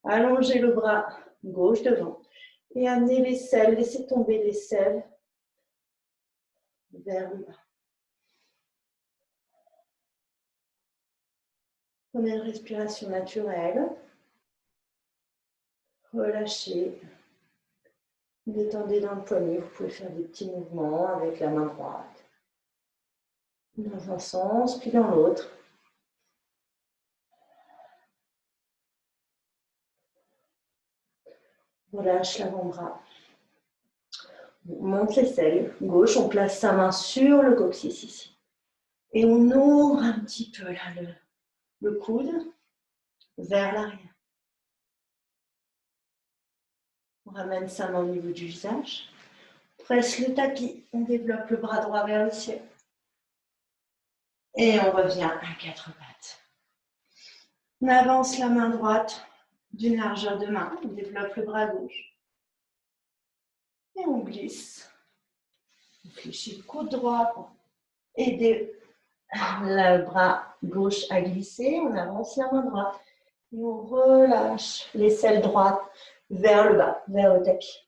Allongez le bras gauche devant. Et amenez l'aisselle, laissez tomber l'aisselle vers le bas. Prenez une respiration naturelle. Relâchez. Détendez dans le poignet. Vous pouvez faire des petits mouvements avec la main droite. Dans un sens, puis dans l'autre. Relâche l'avant-bras. On monte l'aisselle gauche, on place sa main sur le coccyx ici. Et on ouvre un petit peu là le coude vers l'arrière. On ramène sa main au niveau du visage. Presse le tapis, on développe le bras droit vers le ciel. Et on revient à quatre pattes. On avance la main droite d'une largeur de main, on développe le bras gauche. Et on glisse. On fléchit le coude droit pour aider le bras gauche à glisser. On avance la main droite. Et on relâche l'aisselle droite vers le bas, vers le tapis.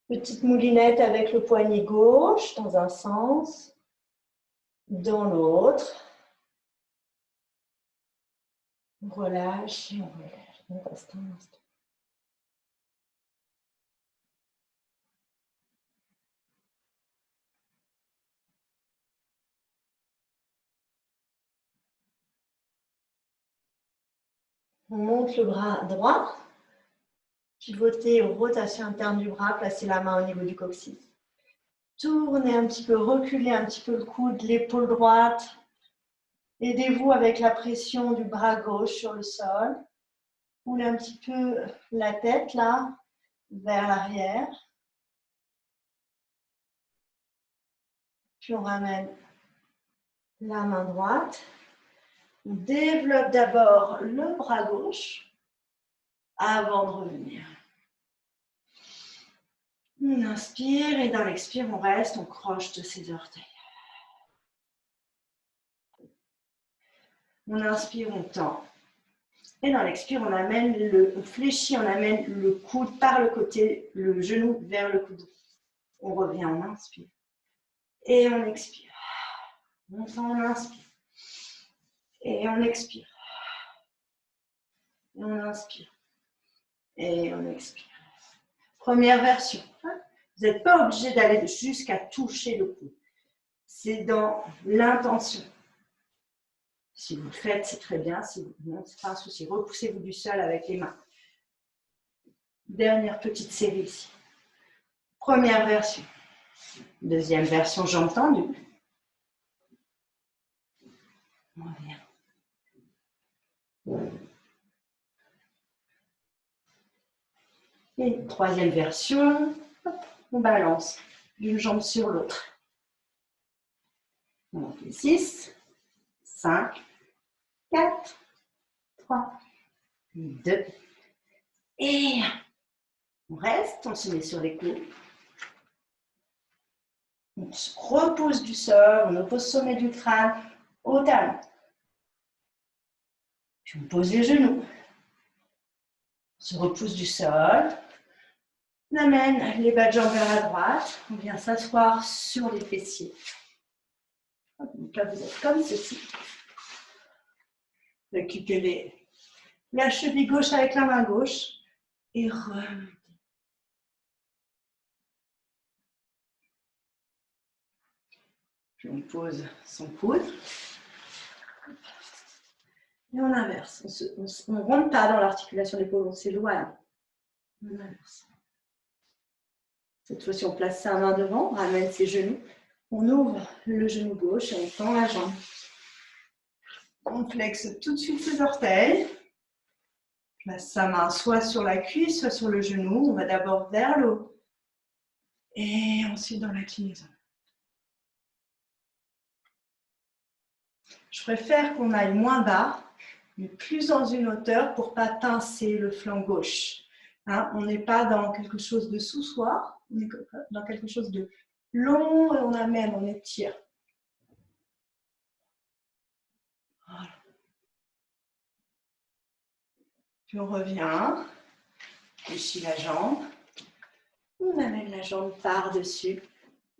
Petite moulinette avec le poignet gauche dans un sens, dans l'autre. On relâche et on relâche. On reste un instant. On monte le bras droit. Pivotez, rotation interne du bras, placez la main au niveau du coccyx. Tournez un petit peu, reculez un petit peu le coude, l'épaule droite. Aidez-vous avec la pression du bras gauche sur le sol. Roulez un petit peu la tête là, vers l'arrière. Puis on ramène la main droite. On développe d'abord le bras gauche avant de revenir. On inspire et dans l'expire, on reste, on croche de ses orteils. On inspire, on tend. Et dans l'expire, on fléchit, on amène le coude par le côté, le genou vers le coude. On revient, on inspire. Et on expire. On tend, on inspire. Et on expire. Et on inspire. Et on expire. Première version. Vous n'êtes pas obligé d'aller jusqu'à toucher le coude. C'est dans l'intention. Si vous le faites, c'est très bien. Si vous non, ce n'est pas un souci. Repoussez-vous du sol avec les mains. Dernière petite série ici. Première version. Deuxième version, jambes tendues. On revient. Et troisième version, on balance d'une jambe sur l'autre. On fait 6, 5, 4, 3, 2, et on reste, on se met sur les coudes. On se repousse du sol, on oppose sommet du crâne au talon. Puis on pose les genoux. On se repousse du sol. On amène les bas de jambes vers la droite. On vient s'asseoir sur les fessiers. Donc là, vous êtes comme ceci. Récupérez la cheville gauche avec la main gauche et remontez. Puis on pose son coude. Et on inverse. On ne rentre pas dans l'articulation de l'épaule, on s'éloigne. On inverse. Cette fois-ci, on place sa main devant, on ramène ses genoux. On ouvre le genou gauche et on tend la jambe. On flexe tout de suite ses orteils. On place sa main soit sur la cuisse, soit sur le genou. On va d'abord vers le haut. Et ensuite dans l'inclinaison. Je préfère qu'on aille moins bas, mais plus dans une hauteur pour ne pas pincer le flanc gauche. Hein, on n'est pas dans quelque chose de sous-soi, on est dans quelque chose de long et on amène, on étire. Voilà. Puis on revient, on fléchit la jambe, on amène la jambe par-dessus,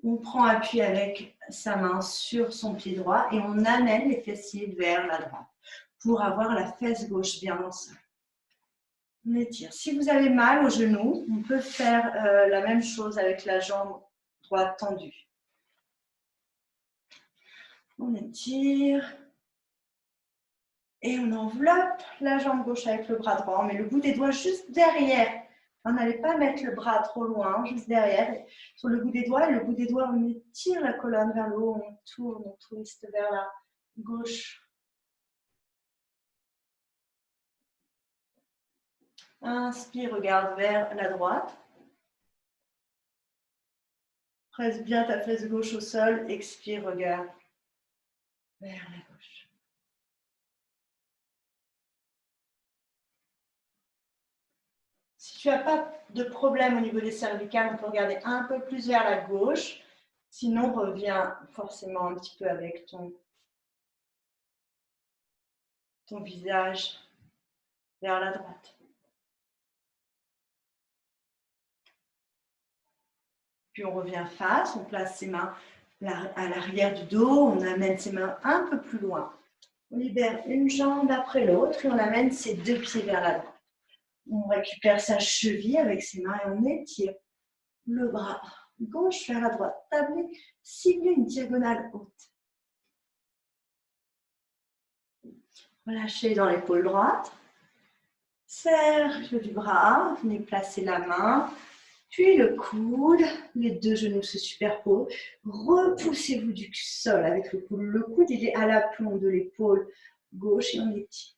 on prend appui avec sa main sur son pied droit et on amène les fessiers vers la droite pour avoir la fesse gauche bien dans le sol. On étire. Si vous avez mal au genou, on peut faire la même chose avec la jambe droite tendue. On étire et on enveloppe la jambe gauche avec le bras droit. On met le bout des doigts juste derrière. On n'allait pas mettre le bras trop loin, juste derrière. Sur le bout des doigts, on étire la colonne vers le haut, on tourne, on twiste vers la gauche. Inspire, regarde vers la droite. Presse bien ta fesse gauche au sol. Expire, regarde vers la gauche. Si tu n'as pas de problème au niveau des cervicales, on peut regarder un peu plus vers la gauche. Sinon, reviens forcément un petit peu avec ton visage vers la droite. Puis on revient face, on place ses mains à l'arrière du dos, on amène ses mains un peu plus loin. On libère une jambe après l'autre et on amène ses deux pieds vers la droite. On récupère sa cheville avec ses mains et on étire le bras gauche vers la droite. Tablez, ciblez une diagonale haute. Relâchez dans l'épaule droite. Cercle du bras, venez placer la main, puis le coude, les deux genoux se superposent. Repoussez-vous du sol avec le coude. Le coude, il est à l'aplomb de l'épaule gauche et on étire.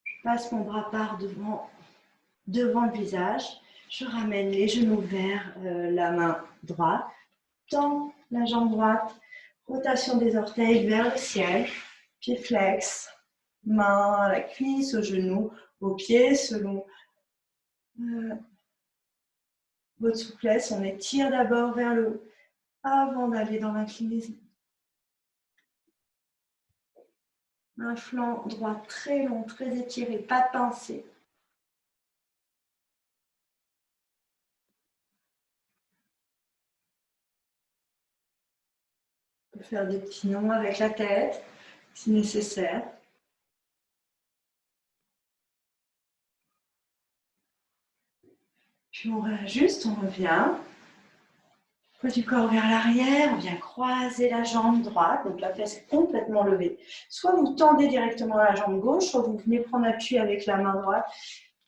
Je passe mon bras par devant le visage. Je ramène les genoux vers la main droite, tends la jambe droite, rotation des orteils vers le ciel, pied flex, main à la cuisse, au genou, au pied, selon votre souplesse. On étire d'abord vers le haut avant d'aller dans l'inclinaison. Un flanc droit très long, très étiré, pas de pincée. On peut faire des petits noms avec la tête, si nécessaire. Puis on réajuste, on revient. Poids du corps vers l'arrière, on vient croiser la jambe droite, donc la fesse est complètement levée. Soit vous tendez directement la jambe gauche, soit vous venez prendre appui avec la main droite.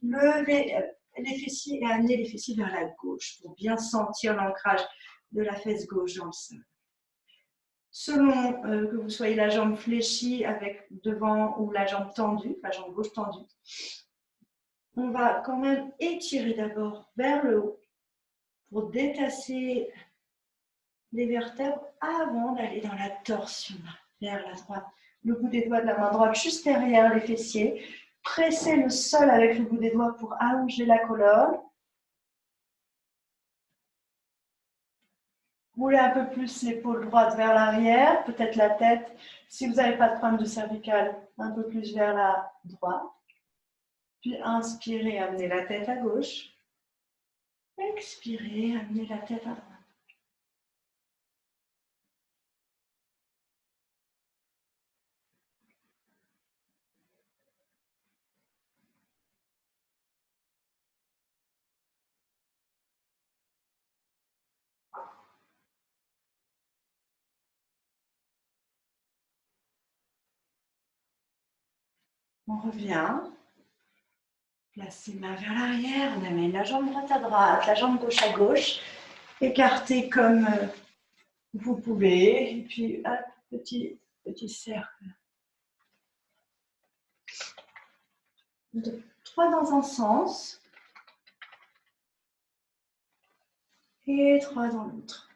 Levez les fessiers et amenez les fessiers vers la gauche pour bien sentir l'ancrage de la fesse gauche dans le sol. Selon que vous soyez la jambe fléchie avec devant ou la jambe tendue, la jambe gauche tendue, on va quand même étirer d'abord vers le haut pour détasser les vertèbres avant d'aller dans la torsion vers la droite. Le bout des doigts de la main droite juste derrière les fessiers. Pressez le sol avec le bout des doigts pour allonger la colonne. Roulez un peu plus l'épaule droite vers l'arrière, peut-être la tête. Si vous n'avez pas de problème de cervicale, un peu plus vers la droite. Puis inspirez, amenez la tête à gauche. Expirez, amenez la tête à droite. On revient. Placez main vers l'arrière, on amène la jambe droite à droite, la jambe gauche à gauche. Écartez comme vous pouvez. Et puis, hop, petit cercle. 3 dans un sens. Et 3 dans l'autre.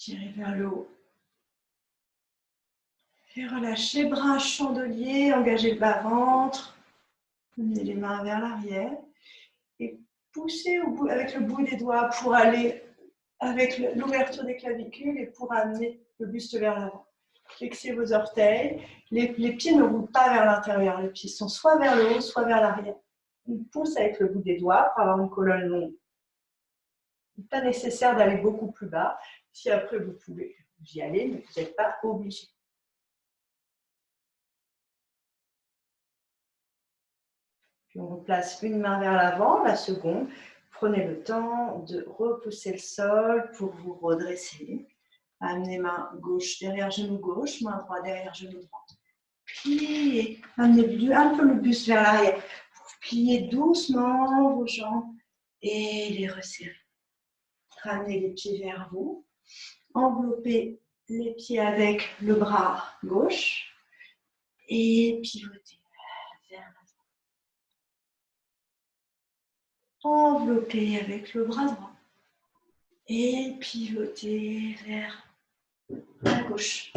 Tirez vers le haut. Et relâchez, bras chandelier, engagez le bas-ventre. Amenez les mains vers l'arrière. Et poussez avec le bout des doigts pour aller avec l'ouverture des clavicules et pour amener le buste vers l'avant. Flexez vos orteils. Les pieds ne roulent pas vers l'intérieur. Les pieds sont soit vers le haut, soit vers l'arrière. On pousse avec le bout des doigts pour avoir une colonne longue. Il n'est pas nécessaire d'aller beaucoup plus bas. Si après vous pouvez, vous y allez, mais vous n'êtes pas obligé. Puis on replace une main vers l'avant, la seconde. Prenez le temps de repousser le sol pour vous redresser. Amenez main gauche derrière genou gauche, main droite derrière genou droit. Pliez, amenez un peu le buste vers l'arrière. Vous pliez doucement vos jambes et les resserrez. Ramenez les pieds vers vous. Enveloppez les pieds avec le bras gauche et pivotez vers la droite. Enveloppez avec le bras droit et pivotez vers la gauche.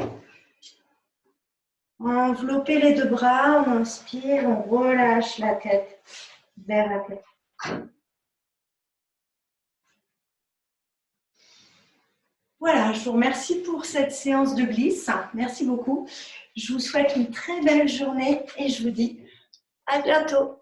Enveloppez les deux bras, on inspire, on relâche la tête vers la tête. Voilà, je vous remercie pour cette séance de glisse. Merci beaucoup. Je vous souhaite une très belle journée et je vous dis à bientôt.